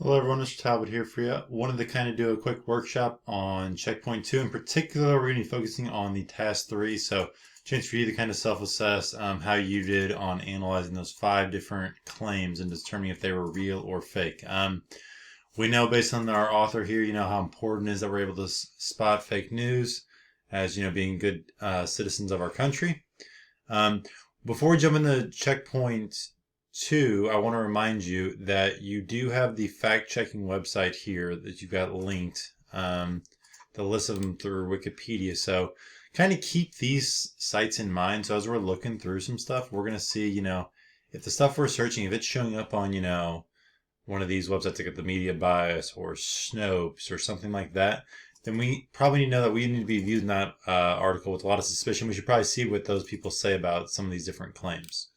Hello everyone, it's Talbot here for you. Wanted to kind of do a quick workshop on checkpoint 2. In particular, we're going to be focusing on the task 3. So chance for you to kind of self-assess how you did on analyzing those 5 different claims and determining if they were real or fake. We know based on our author here, how important it is that we're able to spot fake news as, being good citizens of our country. Before we jump into checkpoint 2, I want to remind you that you do have the fact-checking website here that you've got linked, the list of them through Wikipedia. So kind of keep these sites in mind. So as we're looking through some stuff, we're going to see, if the stuff we're searching, if it's showing up on, one of these websites like the Media Bias or Snopes or something like that, then we probably need to know that we need to be viewing that article with a lot of suspicion. We should probably see what those people say about some of these different claims.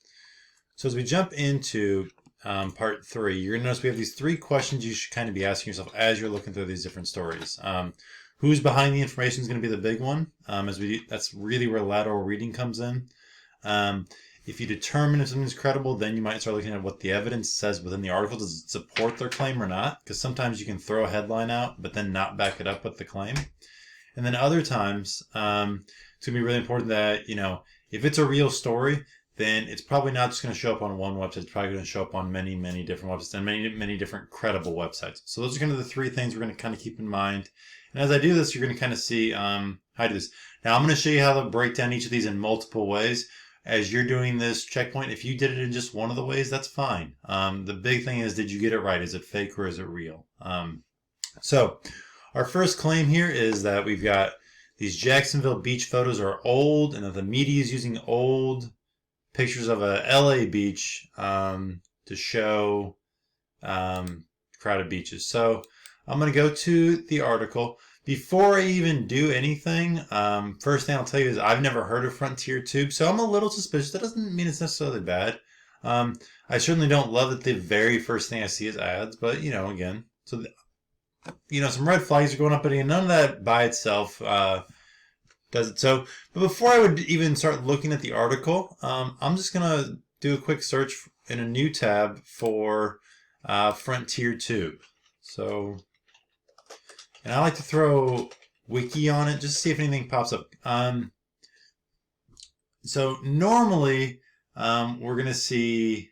So as we jump into part 3, you're going to notice we have these 3 questions you should kind of be asking yourself as you're looking through these different stories. Who's behind the information is going to be the big one. That's really where lateral reading comes in. If you determine if something's credible, then you might start looking at what the evidence says within the article. Does it support their claim or not? Because sometimes you can throw a headline out, but then not back it up with the claim. And then other times, it's going to be really important that, if it's a real story, then it's probably not just going to show up on one website. It's probably going to show up on many, many different websites and many, many different credible websites. So those are kind of the 3 things we're going to kind of keep in mind. And as I do this, you're going to kind of see how I do this. Now, I'm going to show you how to break down each of these in multiple ways. As you're doing this checkpoint, if you did it in just one of the ways, that's fine. The big thing is, did you get it right? Is it fake or is it real? So our first claim here is that we've got these Jacksonville beach photos are old and that the media is using old pictures of a LA beach to show crowded beaches. So I'm going to go to the article. Before I even do anything, first thing I'll tell you is I've never heard of Frontier Tube, so I'm a little suspicious. That doesn't mean it's necessarily bad. I certainly don't love that the very first thing I see is ads, but again, so some red flags are going up, but again, none of that by itself does it. So, but before I would even start looking at the article, I'm just gonna do a quick search in a new tab for Frontier Tube. So, and I like to throw wiki on it just to see if anything pops up. So normally we're gonna see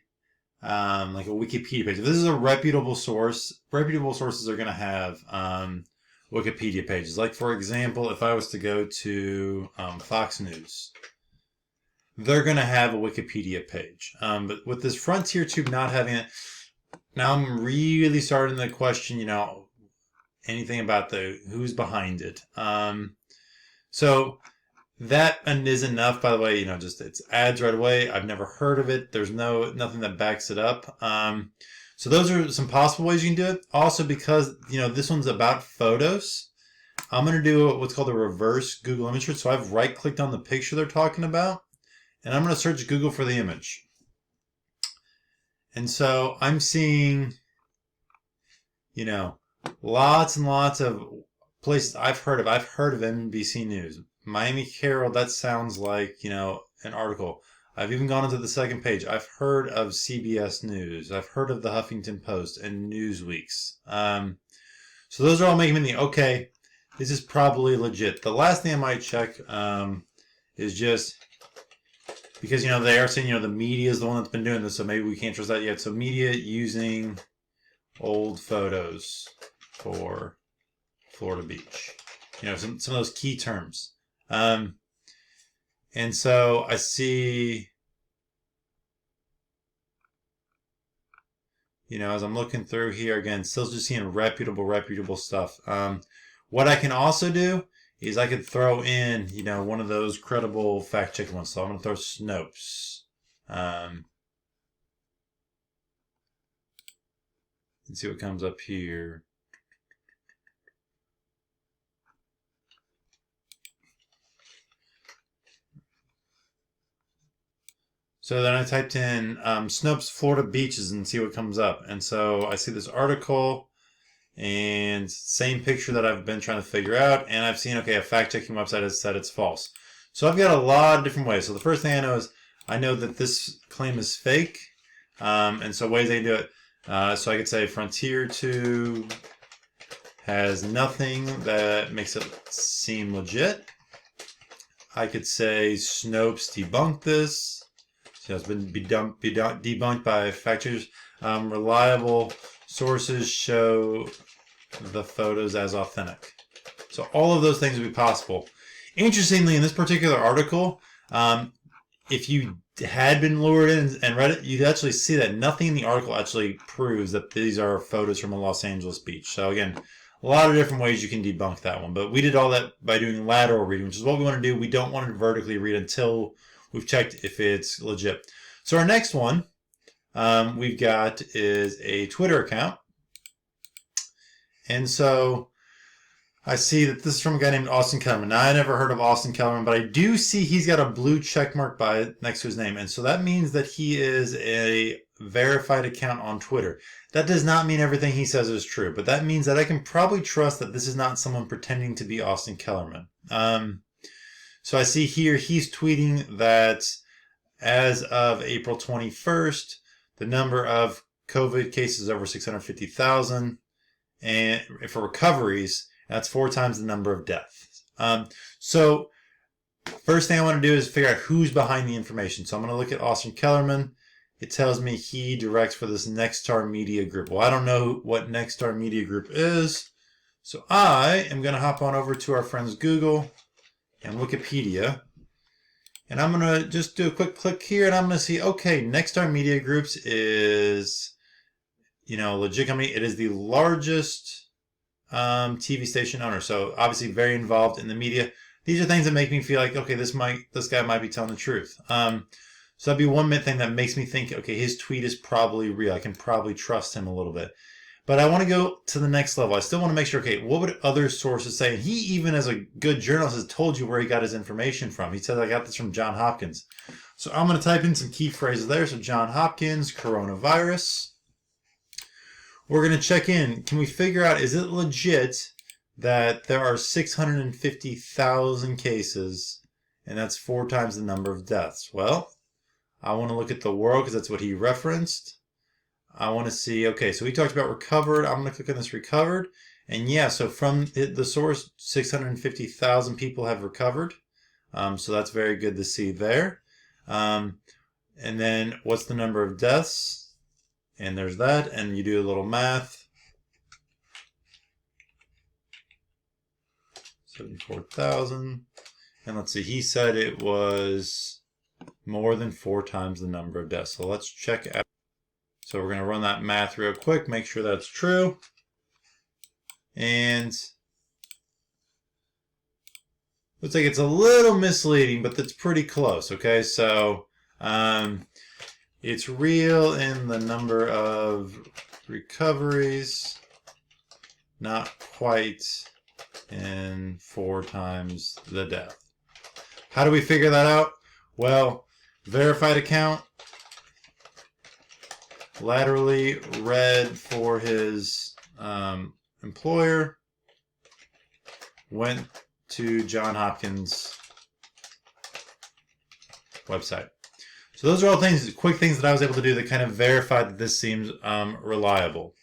like a Wikipedia page. If this is a reputable source, reputable sources are gonna have Wikipedia pages. Like, for example, if I was to go to Fox News, they're going to have a Wikipedia page. But with this Frontier Tube not having it, now I'm really starting to question, anything about who's behind it. So that is enough, by the way, just it's ads right away. I've never heard of it. There's nothing that backs it up. So those are some possible ways you can do it. Also, because, this one's about photos, I'm going to do what's called a reverse Google image search. So I've right-clicked on the picture they're talking about, and I'm going to search Google for the image. And so I'm seeing, lots and lots of places I've heard of. I've heard of NBC News. Miami Herald, that sounds like, an article. I've even gone into the second page. I've heard of CBS News. I've heard of the Huffington Post and Newsweeks. So those are all making me think, okay, this is probably legit. The last thing I might check is just because, they are saying, the media is the one that's been doing this, so maybe we can't trust that yet. So media using old photos for Florida Beach. Some of those key terms. And so I see, as I'm looking through here, again, still just seeing reputable stuff. What I can also do is I could throw in, one of those credible fact-checking ones. So I'm going to throw Snopes. And see what comes up here. So then I typed in Snopes Florida beaches and see what comes up. And so I see this article and same picture that I've been trying to figure out. And I've seen, okay, a fact-checking website has said it's false. So I've got a lot of different ways. So the first thing I know is I know that this claim is fake. And so ways I can do it. So I could say Frontier 2 has nothing that makes it seem legit. I could say Snopes debunked this. So it's been debunked by fact checkers. Reliable sources show the photos as authentic. So all of those things would be possible. Interestingly, in this particular article, if you had been lured in and read it, you'd actually see that nothing in the article actually proves that these are photos from a Los Angeles beach. So again, a lot of different ways you can debunk that one. But we did all that by doing lateral reading, which is what we want to do. We don't want to vertically read until we've checked if it's legit. So our next one we've got is a Twitter account. And so I see that this is from a guy named Austin Kellerman. Now, I never heard of Austin Kellerman, but I do see he's got a blue check mark next to his name. And so that means that he is a verified account on Twitter. That does not mean everything he says is true, but that means that I can probably trust that this is not someone pretending to be Austin Kellerman. So I see here he's tweeting that as of April 21st, the number of COVID cases is over 650,000. And for recoveries, that's 4 times the number of deaths. So first thing I want to do is figure out who's behind the information. So I'm going to look at Austin Kellerman. It tells me he directs for this Nexstar Media Group. Well, I don't know what Nexstar Media Group is. So I am going to hop on over to our friends Google and Wikipedia. And I'm going to just do a quick click here and I'm going to see, okay, Nexstar Media Groups is, a legit company. It is the largest TV station owner, so obviously very involved in the media. These are things that make me feel like, okay, this guy might be telling the truth. So that'd be one thing that makes me think, okay, his tweet is probably real. I can probably trust him a little bit. But I want to go to the next level. I still want to make sure, okay, what would other sources say? And he, even as a good journalist, has told you where he got his information from. He said, I got this from Johns Hopkins. So I'm going to type in some key phrases there. So Johns Hopkins, coronavirus. We're going to check in. Can we figure out, is it legit that there are 650,000 cases and that's 4 times the number of deaths? Well, I want to look at the world because that's what he referenced. I want to see, okay, so he talked about recovered. I'm going to click on this recovered. And yeah, so from the source, 650,000 people have recovered. So that's very good to see there. And then what's the number of deaths? And there's that, and you do a little math. 74,000. And let's see, he said it was more than 4 times the number of deaths. So let's check out. So we're going to run that math real quick, make sure that's true. And looks like it's a little misleading, but that's pretty close, okay? So it's real in the number of recoveries, not quite in 4 times the death. How do we figure that out? Well, verified account, laterally read for his employer, went to Johns Hopkins website. So those are all things, quick things that I was able to do that kind of verified that this seems reliable.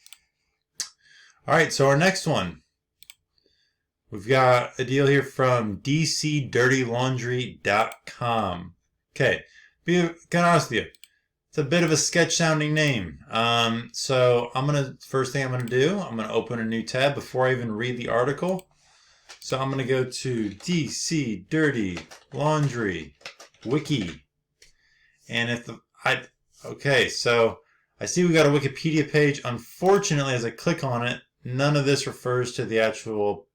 All right, so our next one. We've got a deal here from DCDirtyLaundry.com. Okay, be kind of honest with you. It's a bit of a sketch sounding name. So first thing I'm gonna do, I'm gonna open a new tab before I even read the article. So I'm gonna go to DC Dirty Laundry Wiki. And okay, so I see we got a Wikipedia page. Unfortunately, as I click on it, none of this refers to the actual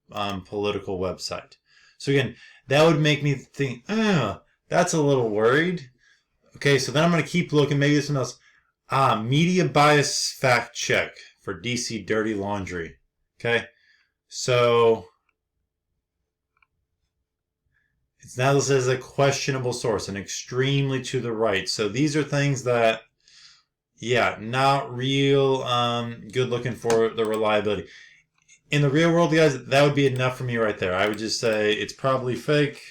political website. So again, that would make me think, that's a little worried. Okay, so then I'm going to keep looking. Maybe there's something else. Media bias fact check for DC Dirty Laundry. Okay, so it's now listed as a questionable source and extremely to the right. So these are things that, yeah, not real good looking for the reliability. In the real world, guys, that would be enough for me right there. I would just say it's probably fake.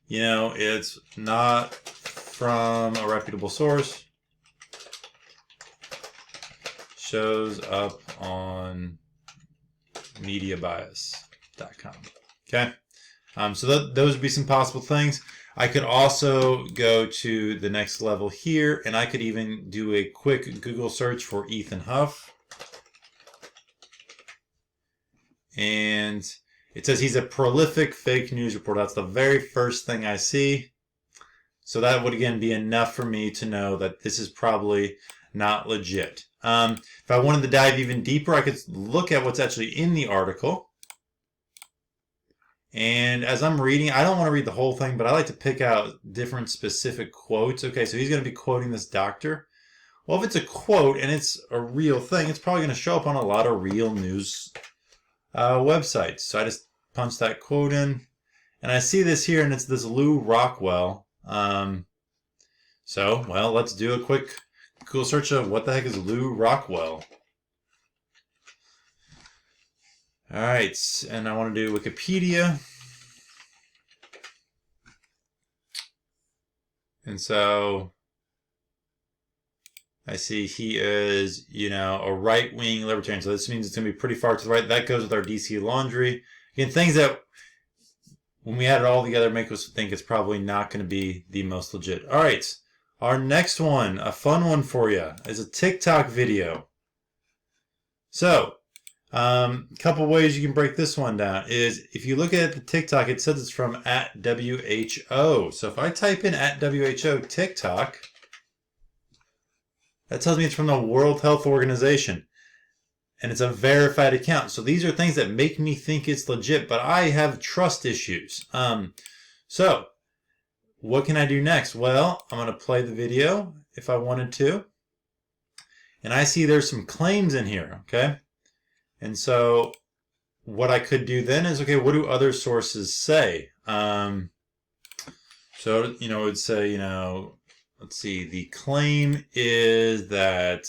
It's not from a reputable source. shows up on mediabias.com. Okay. So those would be some possible things. I could also go to the next level here, and I could even do a quick Google search for Ethan Huff. And it says he's a prolific fake news reporter. That's the very first thing I see. So that would, again, be enough for me to know that this is probably not legit. If I wanted to dive even deeper, I could look at what's actually in the article. And as I'm reading, I don't want to read the whole thing, but I like to pick out different specific quotes. Okay, so he's going to be quoting this doctor. Well, if it's a quote and it's a real thing, it's probably going to show up on a lot of real news websites. So I just punch that quote in, and I see this here, and it's this Lou Rockwell. So, well, let's do a quick Google search of what the heck is Lou Rockwell. All right, and I want to do Wikipedia. And so I see he is, a right-wing libertarian. So this means it's going to be pretty far to the right. That goes with our DC laundry. Again, things that, when we add it all together, make us think it's probably not going to be the most legit. All right, our next one, a fun one for you, is a TikTok video. So, a couple ways you can break this one down is if you look at the TikTok, it says it's from @WHO. So if I type in @WHO TikTok, that tells me it's from the World Health Organization. And it's a verified account. So these are things that make me think it's legit, but I have trust issues. So what can I do next? Well, I'm going to play the video if I wanted to. And I see there's some claims in here, okay? And so what I could do then is, okay, what do other sources say? So, it would say, let's see, the claim is that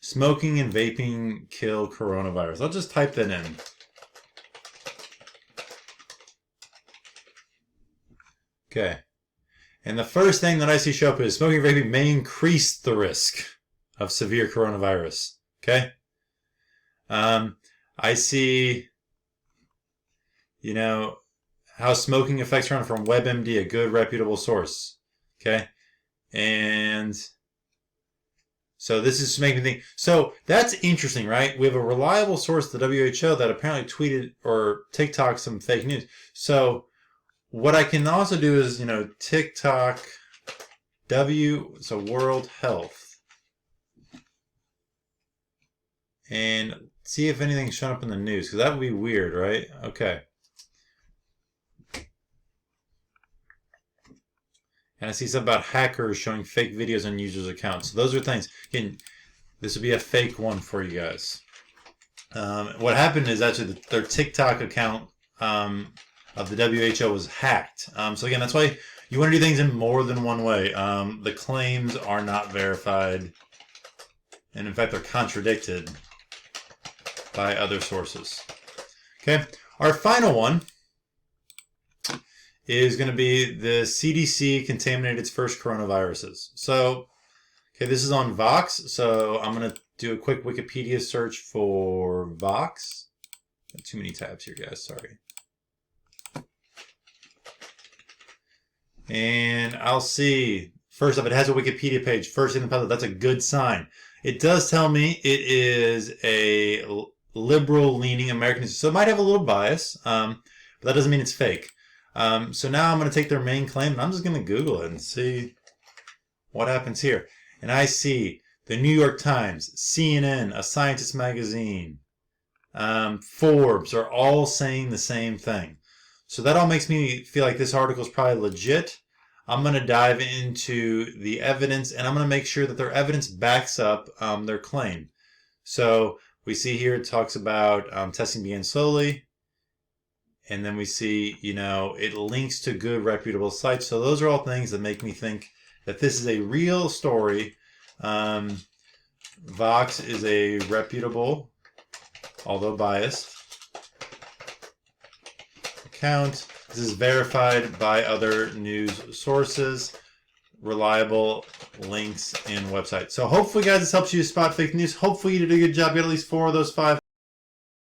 smoking and vaping kill coronavirus. I'll just type that in. Okay. And the first thing that I see show up is smoking and vaping may increase the risk of severe coronavirus. Okay. I see, how smoking affects corona from WebMD, a good reputable source. Okay. And so this is making me think. So that's interesting, right? We have a reliable source, the WHO, that apparently tweeted or TikTok some fake news. So what I can also do is, TikTok so World Health. And see if anything's shown up in the news, because that would be weird, right? Okay. And I see something about hackers showing fake videos on users' accounts. So those are things. Again, this would be a fake one for you guys. What happened is actually their TikTok account of the WHO was hacked. So again, that's why you want to do things in more than one way. The claims are not verified. And in fact, they're contradicted by other sources. Okay, our final one is going to be the CDC contaminated its first coronaviruses. So, okay, this is on Vox. So I'm going to do a quick Wikipedia search for Vox. Got too many tabs here, guys. Sorry. And I'll see, first off, it has a Wikipedia page. First in the public, that's a good sign. It does tell me it is a liberal-leaning American news. So it might have a little bias, but that doesn't mean it's fake. So now I'm going to take their main claim, and I'm just going to Google it and see what happens here. And I see the New York Times, CNN, A Scientist Magazine, Forbes are all saying the same thing. So that all makes me feel like this article is probably legit. I'm going to dive into the evidence, and I'm going to make sure that their evidence backs up their claim. So we see here it talks about testing began slowly. And then we see, it links to good, reputable sites. So those are all things that make me think that this is a real story. Vox is a reputable, although biased, account. This is verified by other news sources. reliable links and websites. So hopefully, guys, this helps you spot fake news. Hopefully you did a good job. Get at least 4 of those 5.